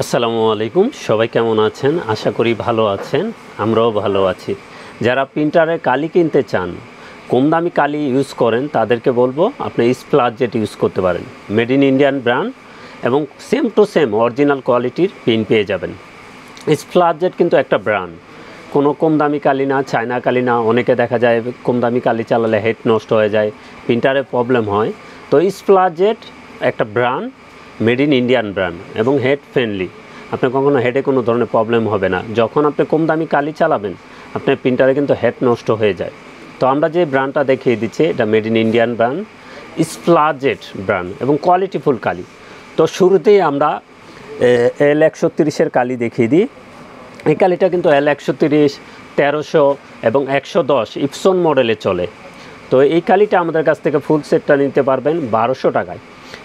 আসসালামু আলাইকুম, সবাই কেমন আছেন? আশা করি ভালো আছেন, আমরাও ভালো আছি। যারা প্রিন্টারে কালি কিনতে চান, কম দামি কালি ইউজ করেন, তাদেরকে বলবো আপনি স্প্লাজজেট ইউজ করতে পারেন। মেড ইন ইন্ডিয়ান ব্র্যান্ড এবং সেম টু সেম অরিজিনাল কোয়ালিটির পেন পেয়ে যাবেন। স্প্লাজজেট কিন্তু একটা ব্র্যান্ড, কোনো কম দামি কালি না, চায়না কালি না। অনেকে দেখা যায় কম দামি কালি চালালে হেড নষ্ট হয়ে যায়, প্রিন্টারে প্রবলেম হয়। তো স্প্লাজজেট একটা brand, made in Indian brand এবং হেড ফ্রেন্ডলি। আপনার কখনো হেডে কোনো ধরনের প্রবলেম হবে না। যখন আপনি কম দামি কালি চালাবেন, আপনার প্রিন্টারে কিন্তু হেড নষ্ট হয়ে যায়। তো আমরা যে ব্র্যান্ডটা দেখিয়ে দিচ্ছি, এটা মেড ইন ইন্ডিয়ান ব্র্যান্ড, স্প্লাজজেট ব্র্যান্ড এবং কোয়ালিটিফুল কালি। তো শুরুতেই আমরা L130-এর কালি দেখিয়ে দিই। এই কালিটা কিন্তু L130, 1300 এবং 110 ইপসন মডেলে চলে। তো এই কালিটা আমাদের কাছ থেকে ফুল সেটটা নিতে পারবেন 1200 টাকায়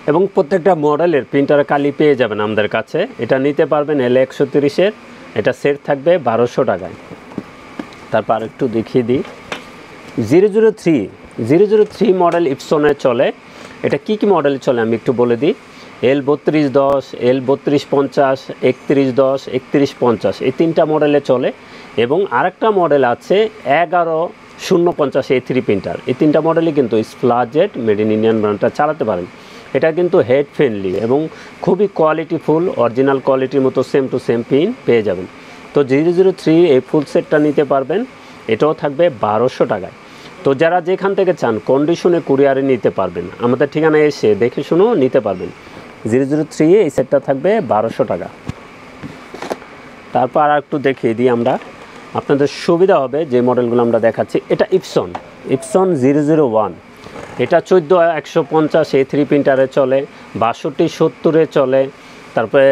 এবং প্রত্যেকটা মডেলের প্রিন্টার কালি পেয়ে যাবেন আমাদের কাছে। এটা নিতে পারবেন L130-এর, এটা সেট থাকবে 1200 টাকায়। তারপর একটু দেখিয়ে দিই, 003 মডেল ইপসনে চলে। এটা কি মডেলে চলে আমি একটু বলে দিই। L3210, L3250, 3110, 3150 এই তিনটা মডেলে চলে। এবং আরেকটা মডেল আছে 11050 A3 প্রিন্টার। এই তিনটা মডেলই কিন্তু স্প্লাজজেট মেড ইন ইন্ডিয়ান ব্র্যান্ডটা চালাতে পারেন। এটা কিন্তু হেড ফ্রেন্ডলি এবং খুবই কোয়ালিটিফুল, অরিজিনাল কোয়ালিটির মতো সেম টু সেম পিন পেয়ে যাবেন। তো 003 এই ফুল সেটটা নিতে পারবেন, এটাও থাকবে 1200 টাকায়। তো যারা যেখান থেকে চান কন্ডিশনে কুরিয়ারে নিতে পারবেন, আমাদের ঠিকানায় এসে দেখে শুনেও নিতে পারবেন। 003 এই সেটটা থাকবে 1200 টাকা। তারপর আর একটু দেখিয়ে দিই আমরা, আপনাদের সুবিধা হবে যে মডেলগুলো আমরা দেখাচ্ছি। এটা ইপসন 001, এটা 14150 A3 প্রিন্টারে চলে, 6270-এ চলে, তারপরে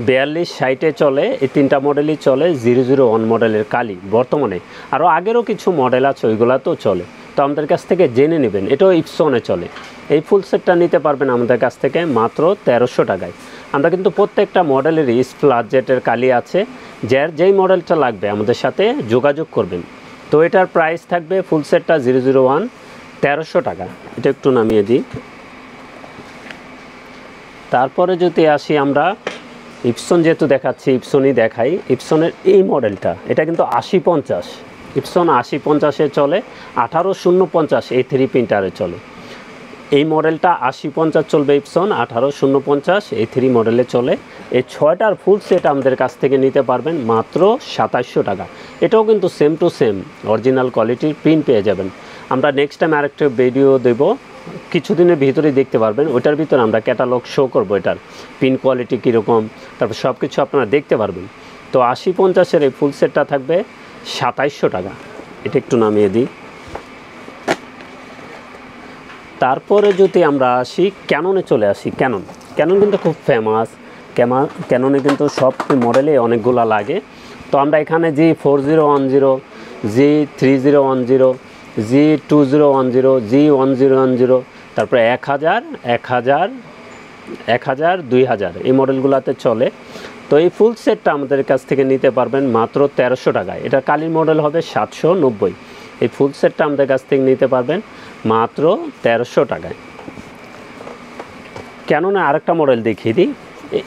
4260-এ চলে। এই তিনটা মডেলই চলে 001 মডেলের কালি বর্তমানে। আরও আগেরও কিছু মডেল আছে, ওইগুলোতেও চলে। তো আমাদের কাছ থেকে জেনে নেবেন, এটাও ইপসনে চলে। এই ফুল সেটটা নিতে পারবেন আমাদের কাছ থেকে মাত্র 1300 টাকায়। আমরা কিন্তু প্রত্যেকটা মডেলেরই স্প্লাজজেটের কালি আছে, যার যেই মডেলটা লাগবে আমাদের সাথে যোগাযোগ করবেন। তো এটার প্রাইস থাকবে ফুল সেটটা 001 1300 টাকা। এটা একটু নামিয়ে দিই। তারপরে যদি আসি আমরা ইপসন, যেহেতু দেখাচ্ছি ইপসনই দেখাই। ইপসনের এই মডেলটা, এটা কিন্তু 8050, ইপসন 8050-এ চলে, 18050 A3 প্রিন্টারে চলে। এই মডেলটা 8050 চলবে ইপসন, 18050 A3 মডেলে চলে। এই 6টার ফুল সেট আমাদের কাছ থেকে নিতে পারবেন মাত্র 2700 টাকা। এটাও কিন্তু সেম টু সেম অরিজিনাল কোয়ালিটির প্রিন্ট পেয়ে যাবেন। আমরা নেক্সট টাইম আরেকটা ভিডিও দেব, কিছুদিনের ভিতরেই দেখতে পারবেন। ওইটার ভিতরে আমরা ক্যাটালগ শো করবো, এটার প্রিন্ট কোয়ালিটি কীরকম, তারপর সব কিছু আপনারা দেখতে পারবেন। তো 8050-এর এই ফুল সেটটা থাকবে 2700 টাকা। এটা একটু নামিয়ে দিই। তারপরে যদি আমরা আসি ক্যাননে চলে আসি, ক্যানন কিন্তু খুব ফেমাস। ক্যাননে কিন্তু সব মডেলে অনেকগুলো লাগে। তো আমরা এখানে G4010, G3010, G2010, G1010, তারপরে 1000, 2000 এই মডেলগুলোতে চলে। তো এই ফুল সেটটা আমাদের কাছ থেকে নিতে পারবেন মাত্র 1300 টাকায়। এটা কালির মডেল হবে 790। এই ফুল সেটটা আমাদের কাছ থেকে নিতে পারবেন মাত্র 1300 টাকায়। ক্যাননে আরেকটা মডেল দেখিয়ে দিই।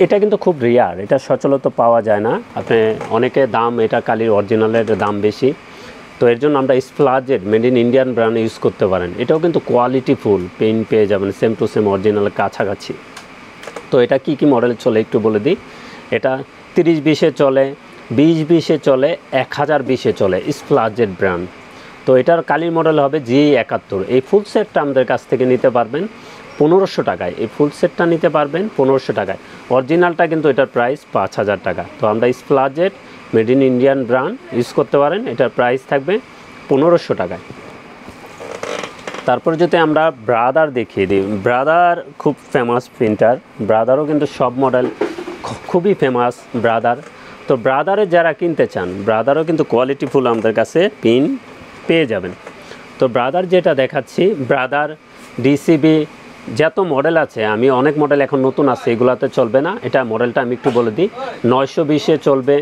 এটা কিন্তু খুব রেয়ার, এটা সচরাচর পাওয়া যায় না। আপনি অনেকে দাম, এটা কালির অরিজিনালের দাম বেশি। তো এর জন্য আমরা স্প্লাজজেট made in Indian brand use করতে পারেন। এটাও কিন্তু কোয়ালিটিফুল পেন পেয়ে যাবেন, সেম টু সেম অরিজিনালের কাছাকাছি। তো এটা কি মডেল চলে একটু বলে দিই। এটা 3020-এ চলে, 2020-এ চলে, 1020-এ চলে, স্প্লাজজেট ব্র্যান্ড। তো এটার কালির মডেল হবে G71। এই ফুল সেটটা আমাদের কাছ থেকে নিতে পারবেন 1500 টাকায়। এই ফুল সেটটা নিতে পারবেন 1500 টাকায়। অরিজিনালটা কিন্তু এটার প্রাইস 5000 টাকা। তো আমরা স্প্লাজজেট made in Indian brand use করতে পারেন, এটার প্রাইস থাকবে 1500 টাকায়। তারপর যদি আমরা ব্রাদার দেখিয়ে দিই, ব্রাদার খুব ফেমাস প্রিন্টার। ব্রাদারও কিন্তু সব মডেল খুবই ফেমাস ব্রাদার। তো ব্রাদারে যারা কিনতে চান, ব্রাদারও কিন্তু কোয়ালিটিফুল আমাদের কাছে পিন পেয়ে যাবেন। তো ব্রাদার যেটা দেখাচ্ছি, ব্রাদার ডিসিবি যত মডেল আছে, আমি অনেক মডেল এখন নতুন আছে, এগুলাতে চলবে না। এটা মডেলটা আমি একটু বলে দিই। 920-এ চলবে,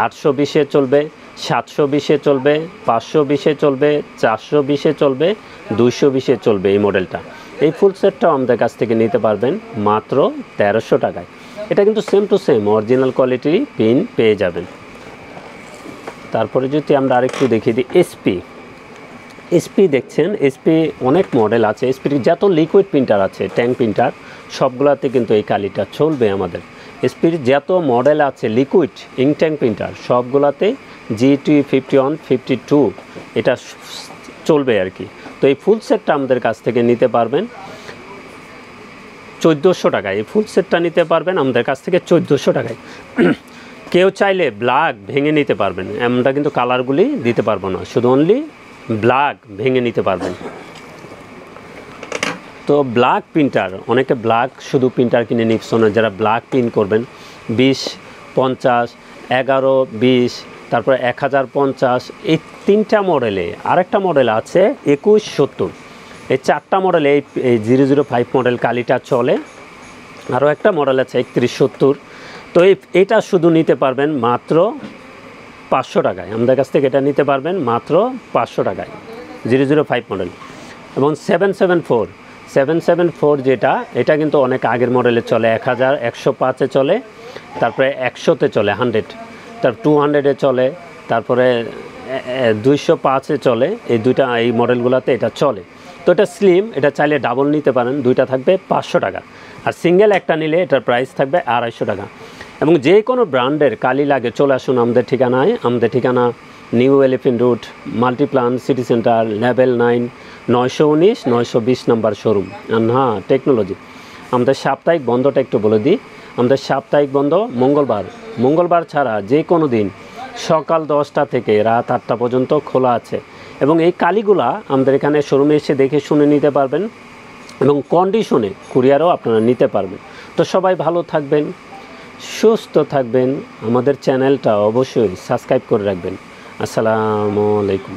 820-এ চলবে, 720-এ চলবে, 520-এ চলবে, 420-এ চলবে, 220-এ চলবে এই মডেলটা। এই ফুল সেটটাও আমাদের কাছ থেকে নিতে পারবেন মাত্র 1300 টাকায়। এটা কিন্তু সেম টু সেম অরিজিনাল কোয়ালিটির পিন পেয়ে যাবেন। তারপরে যদি আমরা আরেকটু দেখিয়ে দিই এসপি দেখছেন, এসপি অনেক মডেল আছে। এসপির যত লিকুইড প্রিন্টার আছে, ট্যাঙ্ক প্রিন্টার, সবগুলোতে কিন্তু এই কালিটা চলবে আমাদের। এসপির যত মডেল আছে লিকুইড ইঙ্ক ট্যাঙ্ক প্রিন্টার, সবগুলোতে GT51, 52 এটা চলবে আর কি। তো এই ফুল সেটটা আমাদের কাছ থেকে নিতে পারবেন 1400 টাকায়। এই ফুল সেটটা নিতে পারবেন আমাদের কাছ থেকে 1400 টাকায়। কেউ চাইলে ব্ল্যাক ভেঙে নিতে পারবেন, আমরা কিন্তু কালারগুলি দিতে পারবো না, শুধু অনলি ব্ল্যাক ভেঙে নিতে পারবেন। তো ব্ল্যাক প্রিন্টার, অনেকে ব্ল্যাক শুধু প্রিন্টার কিনে নিচ্ছেন না, যারা ব্ল্যাক প্রিন্ট করবেন 20, 50, 11, 20, তারপরে 1050, এই 3টা মডেলে। আরেকটা মডেল আছে 2170, এই 4টা মডেলে এই 005 মডেল কালিটা চলে। আরও একটা মডেল আছে 3170। তো এটা শুধু নিতে পারবেন মাত্র 500 টাকায়। আমাদের কাছ থেকে এটা নিতে পারবেন মাত্র 500 টাকায় 005 মডেল। এবং 774 যেটা, এটা কিন্তু অনেক আগের মডেলে চলে, 1000, 105-এ চলে, তারপরে 100-তে চলে, 100, তারপর 200-এ চলে, তারপরে 205-এ চলে। এই মডেলগুলোতে এটা চলে। তো এটা স্লিম, এটা চাইলে ডাবল নিতে পারেন, দুইটা থাকবে 500 টাকা। আর সিঙ্গেল একটা নিলে এটার প্রাইস থাকবে 250 টাকা। এবং যে কোনো ব্র্যান্ডের কালি লাগে চলে আসুন আমাদের ঠিকানায়। আমাদের ঠিকানা new elephant road, Multiplan city centre, level 9, 919, 920 নম্বর শোরুম। হ্যাঁ, টেকনোলজি। আমাদের সাপ্তাহিক বন্ধটা একটু বলে দিই। আমাদের সাপ্তাহিক বন্ধ মঙ্গলবার ছাড়া যে কোনো দিন সকাল 10টা থেকে রাত 8টা পর্যন্ত খোলা আছে। এবং এই কালিগুলা আমাদের এখানে শোরুমে এসে দেখে শুনে নিতে পারবেন এবং কন্ডিশনে কুরিয়ারও আপনারা নিতে পারবেন। তো সবাই ভালো থাকবেন, সুস্থ থাকবেন। আমাদের চ্যানেলটা অবশ্যই সাবস্ক্রাইব করে রাখবেন। আসসালামু আলাইকুম।